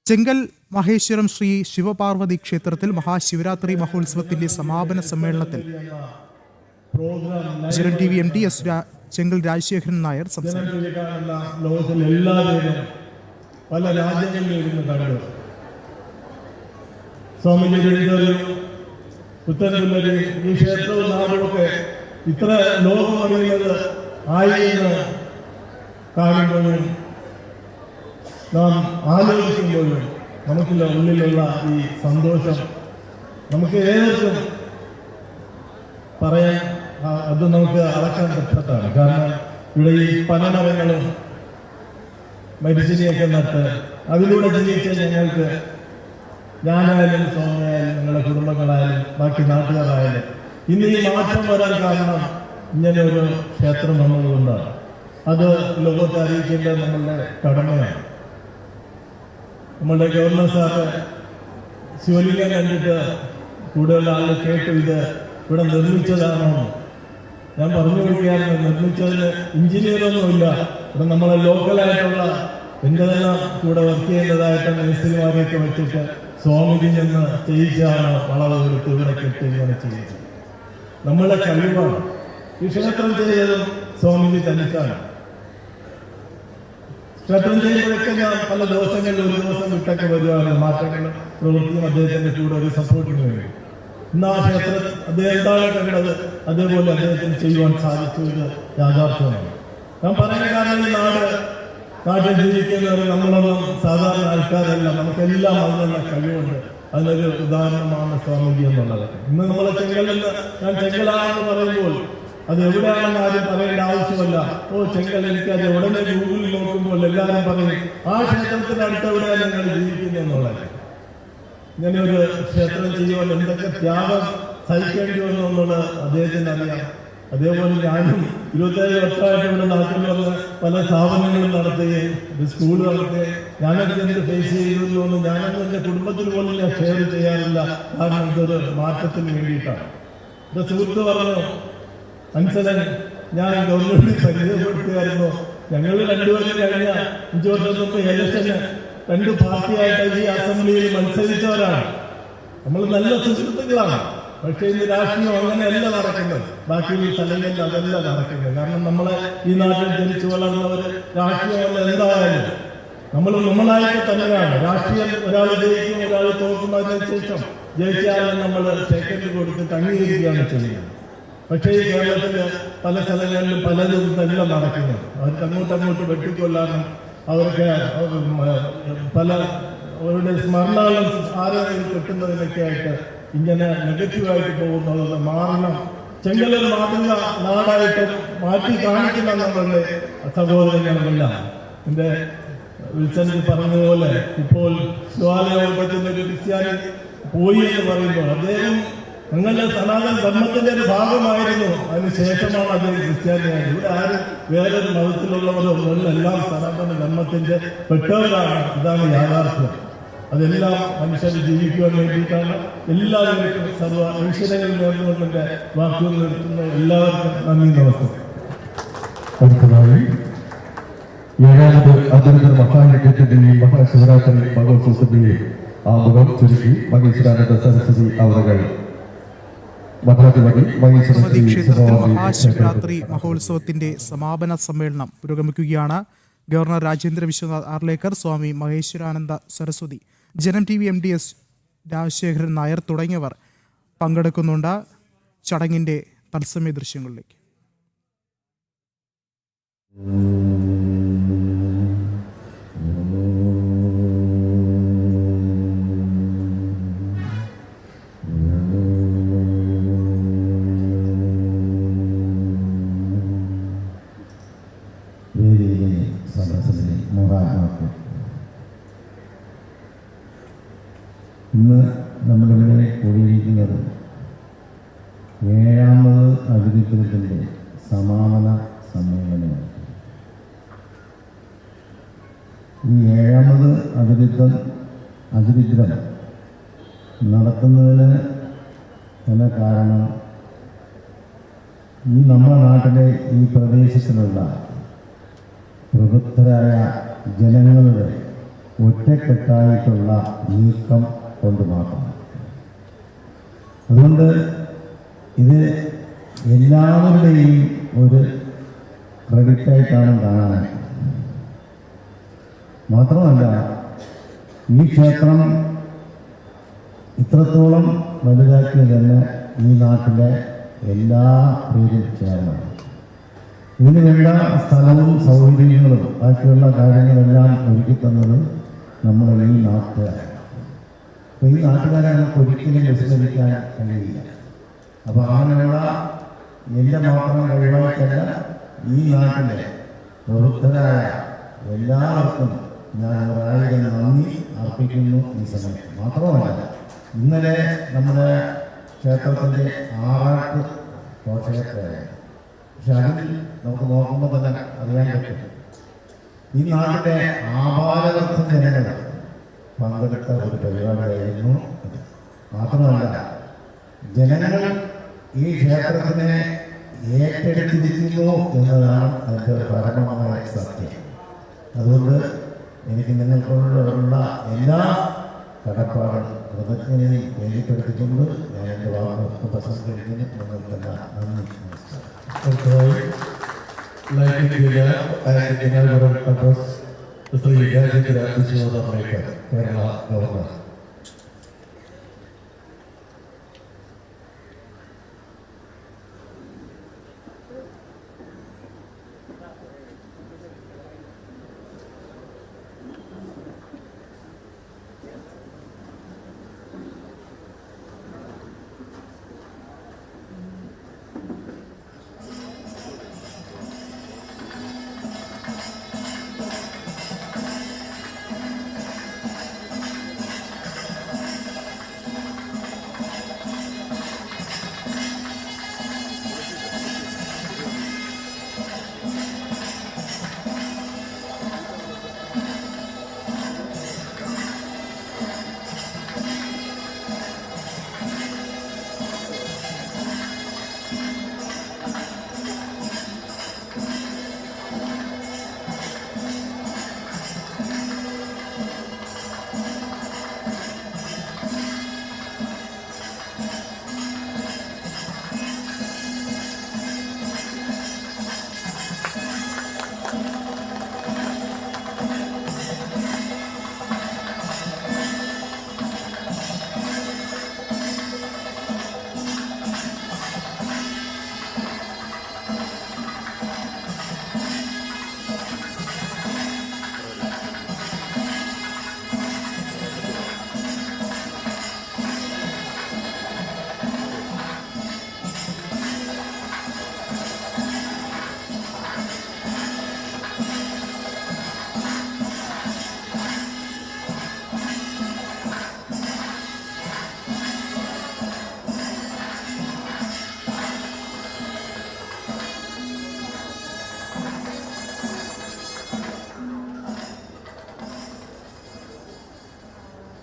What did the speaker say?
ചെങ്കൽ മഹേശ്വരം ശ്രീ ശിവപാർവതി ക്ഷേത്രത്തിൽ മഹാശിവരാത്രി മഹോത്സവത്തിന്റെ സമാപന സമ്മേളനത്തിൽ ജനം ടി വി MD ചെങ്കൽ രാജശേഖരൻ നായർ സംസാരിച്ചു. പല രാജ്യങ്ങളിലിരുന്ന് കണ്ടു. സ്വാമിജിയുടെ പുത്തൻപുല്ലരി ഈ ക്ഷേത്രവും നാടുമൊക്കെ ഇത്ര ലോകം അറിയുന്നത് ആയിരുന്നു കാണുമ്പോഴും നാം ആലോചിക്കുമ്പോഴും നമുക്കുള്ള ഉള്ളിലുള്ള ഈ സന്തോഷം നമുക്ക് ഏവർക്കും പറയാൻ അത് നമുക്ക് അളക്കാൻ പറ്റാത്തതാണ്. കാരണം ഇവിടെ ഈ പനമരങ്ങളും മരിച്ചിനെയൊക്കെ നട്ട് അതിലൂടെ ജീവിച്ച ഞങ്ങൾക്ക്, ഞാനായാലും സ്വാമിയായാലും ഞങ്ങളുടെ കുടുംബങ്ങളായാലും ബാക്കി നാട്ടുകാരായാലും ഇന്ന് ഈ മാറ്റം വരാൻ കാരണം ഇങ്ങനെ ഒരു ക്ഷേത്രം വന്നതുകൊണ്ടാണ്. അത് ലോകത്തെ അറിയിക്കേണ്ടത് നമ്മളുടെ കടമയാണ്. നമ്മളുടെ ഗവർണർ സാറ് ശിവലിംഗം കണ്ടിട്ട് കൂടുതൽ ആളുകൾ കേട്ടു ഇത് ഇവിടെ നിർമ്മിച്ചതാണോ. ഞാൻ പറഞ്ഞു കൊടുക്കുകയാണ്, നിർമ്മിച്ചതിന് എഞ്ചിനീയറൊന്നുമില്ല. ഇവിടെ നമ്മളെ ലോക്കലായിട്ടുള്ള എൻ്റെ തന്നെ കൂടെ വർക്ക് ചെയ്യേണ്ടതായിട്ട് മേസ്ത്രിമാരെയൊക്കെ വെച്ചിട്ട് സ്വാമിജി നിന്ന് ചെയ്യിച്ചാണ് വളവ് കൊടുത്ത് ഇവിടെ കെട്ടി ഇങ്ങനെ ചെയ്യുന്നത്. നമ്മളെ കഴിവാണ്. ഈ ക്ഷേത്രം ചെയ്തതും സ്വാമിജി തനിച്ചാണ്. ക്ഷേത്രം ചെയ്യുമ്പോഴൊക്കെ ഞാൻ പല ദിവസങ്ങളിൽ ഒരു ദിവസം വിട്ടൊക്കെ വരുവാണ്. മാറ്റങ്ങൾ പ്രവൃത്തിയും അദ്ദേഹത്തിന്റെ കൂടെ ഒരു സപ്പോർട്ടിന് വേണ്ടി. ഇന്ന് ആ ക്ഷേത്രം അദ്ദേഹം എന്താണ് കണ്ടത് അതേപോലെ അദ്ദേഹത്തിന് ചെയ്യുവാൻ സാധിച്ചു. ഇത് യാഥാർത്ഥ്യമാണ്. ഞാൻ പറയുന്ന കാരണം ഈ നാട്ടിൽ ജീവിക്കുന്നവർ നമ്മളൊന്നും സാധാരണ ആൾക്കാരല്ല. നമുക്കെല്ലാം അതിനുള്ള കഴിവുണ്ട്. അതിനൊരു ഉദാഹരണമാണ് സ്വാമിജി എന്നുള്ളത്. ഇന്ന് നമ്മളെ ചെങ്കലെന്ന് ഞാൻ ചെങ്കലാണെന്ന് പറയുമ്പോൾ അത് എവിടെയാണെന്ന് ആരും പറയേണ്ട ആവശ്യമല്ല. ചെങ്കൽ എനിക്കത് ഉടനെ ഗൂഗിളിൽ നോക്കുമ്പോൾ എല്ലാവരും പറയും ആ ക്ഷേത്രത്തിനടുത്ത് എവിടെയാണ് നിങ്ങൾ ജീവിക്കുന്നത് എന്നുള്ളത്. ഇങ്ങനെ ഒരു ക്ഷേത്രം ചെയ്യുവാൻ എന്തൊക്കെ ത്യാഗം സഹിക്കേണ്ടി വന്നു എന്നുള്ളത് അദ്ദേഹത്തിന് അറിയാം. അതേപോലെ ഞാനും 27 വർഷമായിട്ട് ഇവിടെ നാട്ടിൽ വന്ന് പല സ്ഥാപനങ്ങളും നടത്തുകയും സ്കൂൾ നടത്തുകയും ഞാനൊക്കെ എന്ത് ഫേസ് ചെയ്തിരുന്നു എന്ന് ഞാനൊന്നും എൻ്റെ കുടുംബത്തിൽ പോലും ഞാൻ ഷെയർ ചെയ്യാറില്ല. കാരണം ഇതൊരു മാറ്റത്തിന് വേണ്ടിയിട്ടാണ്. എൻ്റെ സുഹൃത്ത് പറഞ്ഞു, അൻസലൻ ഞാൻ ഗവൺമെന്റിൽ പരിചയപ്പെടുത്തുകയായിരുന്നു. ഞങ്ങൾ രണ്ടുപേരും കഴിഞ്ഞ 5 വർഷം മുമ്പ് ഇലക്ഷന് 2 പാർട്ടിയായിട്ട് ഈ അസംബ്ലിയിൽ മത്സരിച്ചവരാണ്. നമ്മൾ നല്ല സുഹൃത്തുക്കളാണ്. പക്ഷേ ഇന്ന് രാഷ്ട്രീയം അങ്ങനെയല്ല നടക്കുന്നത്. ബാക്കി ഈ സ്ഥലങ്ങളിൽ അതല്ല നടക്കുന്നത്. കാരണം നമ്മളെ ഈ നാട്ടിൽ ജനിച്ചു വളർന്നവർ രാഷ്ട്രീയം എന്തായാലും നമ്മളായിട്ട് തന്നെയാണ്. രാഷ്ട്രീയം ഒരാൾ ജയിക്കും, ഒരാൾ തോക്കുന്നതിന് ശേഷം ജയിച്ചാലും നമ്മൾ സെക്കൻഡ് കൊടുത്തിട്ട് അംഗീകരിക്കുകയാണ് ചെയ്യുന്നത്. പക്ഷേ ഈ കേരളത്തിൽ പല സ്ഥലങ്ങളിലും പലതും എല്ലാം നടക്കുന്നത്. അവർക്ക് അങ്ങോട്ടങ്ങോട്ട് വെട്ടിക്കൊല്ലാനും അവർക്ക് പല അവരുടെ സ്മരണകളും ആരോഗ്യം കിട്ടുന്നതിനൊക്കെ ആയിട്ട് ഇങ്ങനെ നെഗറ്റീവായിട്ട് പോകുന്നത് മാറണം. ചെങ്കലൊരു മാതൃക നാടായിട്ട് മാറ്റി കാണിക്കുന്ന നമ്മളുടെ സഹോദരങ്ങളെല്ലാം. എൻ്റെ വിൽസണിൽ പറഞ്ഞതുപോലെ ഇപ്പോൾ ശിവാലയത്തിന് ഒരു ക്രിസ്ത്യാനി പോയി എന്ന് പറയുമ്പോൾ അദ്ദേഹം നിങ്ങളുടെ സനാതന ധർമ്മത്തിന്റെ ഒരു ഭാഗമായിരുന്നു. അതിനുശേഷമാണ് അദ്ദേഹം ക്രിസ്ത്യാനിയായത്. ഇവിടെ ആരും വേറൊരു മതത്തിലുള്ളവരോ എല്ലാം സനാതന ധർമ്മത്തിന്റെ പെട്ടവരാണ്. ഇതാണ് യാഥാർത്ഥ്യം. അതെല്ലാം മനുഷ്യർ ജീവിക്കുവാൻ വേണ്ടിയിട്ടാണ്. എല്ലാവർക്കും സർവ്വ ഐശ്വര്യങ്ങൾ നേർന്നുകൊണ്ടിന്റെ വാക്കുകൾ നിർത്തുന്ന എല്ലാവർക്കും നന്ദി, നമസ്കാരം. അടുത്തതായി 7ാമത് അന്തർഗത മഹായജ്ഞത്തിന്റെയും മഹാശിവരാത്രി മഹോത്സവത്തിന്റെയും ആമുഖം ചുരുക്കി മഹേശ്വരാനന്ദ സരസ്വതി അവതകൾ ക്ഷേത്രത്തിൽ മഹാശിവരാത്രി മഹോത്സവത്തിന്റെ സമാപന സമ്മേളനം പുരോഗമിക്കുകയാണ്. ഗവർണർ രാജേന്ദ്ര വിശ്വനാഥ് ആർലേക്കർ, സ്വാമി മഹേശ്വരാനന്ദ സരസ്വതി, ജനം TV MD രാജശേഖരൻ നായർ തുടങ്ങിയവർ പങ്കെടുക്കുന്നുണ്ട്. ചടങ്ങിന്റെ തത്സമയ ദൃശ്യങ്ങളിലേക്ക്. ഇന്ന് നമ്മളിവിടെ കൂടിയിരിക്കുന്നത് 7ാമത് അതിരിത്രത്തിൻ്റെ സമാപന സമ്മേളനമാണ്. ഈ 7ാമത് അതിരിത്രം നടത്തുന്നതിന് പല കാരണം ഈ നമ്മുടെ നാട്ടിലെ ഈ പ്രദേശത്തിലുള്ള പ്രബുദ്ധരായ ജനങ്ങളുടെ ഒറ്റക്കെട്ടായിട്ടുള്ള നീക്കം കൊണ്ട് മാത്രമാണ്. അതുകൊണ്ട് ഇത് എല്ലാവരുടെയും ഒരു ക്രെഡിറ്റായിട്ടാണ് കാണാൻ. മാത്രമല്ല, ഈ ക്ഷേത്രം ഇത്രത്തോളം വലുതാക്കിയത് തന്നെ ഈ നാട്ടിലെ എല്ലാ പേരും ചേർന്നാണ്. ഇതിന് വേണ്ട സ്ഥലവും സൗകര്യങ്ങളും ബാക്കിയുള്ള കാര്യങ്ങളെല്ലാം ഒരുക്കി തന്നത് നമ്മുടെ ഈ നാട്ടുകാരാണ്. അപ്പോൾ ഈ നാട്ടുകാരെ നമുക്ക് ഒരിക്കലും വിസ്മരിക്കാൻ കഴിയില്ല. അപ്പോൾ അങ്ങനെയുള്ള എൻ്റെ മാത്രം കഴിവായിട്ടല്ല, ഈ നാട്ടിലെ പ്രവൃത്തരായ എല്ലാവർക്കും ഞാൻ ഒരായിരം നന്ദി അർപ്പിക്കുന്നു ഈ സമയത്ത്. മാത്രമല്ല, ഇന്നലെ നമ്മുടെ ക്ഷേത്രത്തിൻ്റെ ആറാട്ട് ഘോഷയാത്രയായിരുന്നു. പക്ഷെ അതിൽ നമുക്ക് നോക്കുമ്പോൾ തന്നെ അറിയാൻ പറ്റും, ഈ നാട്ടിലെ ആപാലവർക്കും ജനങ്ങൾ പങ്കെടുത്ത ഒരു പരിപാടിയായിരുന്നു ഇത്. മാത്രമല്ല, ജനങ്ങൾ ഈ ക്ഷേത്രത്തിനെ ഏറ്റെടുത്തിരിക്കുന്നു എന്നതാണ് അതിൻ്റെ പരമമായ സത്യം. അതുകൊണ്ട് എനിക്ക് നിങ്ങൾക്കുള്ള എല്ലാ കടപ്പാടും കൃതജ്ഞതയും രേഖപ്പെടുത്തിക്കൊണ്ട് ഞാൻ എൻ്റെ വാക്കുകൾ പ്രസംഗിക്കുന്നു. നിങ്ങൾക്കെല്ലാം നന്ദി, നമസ്കാരം. Lighting the lamp and inaugural address, Sri Gajendra Vishwanath Maker, Kerala Governor.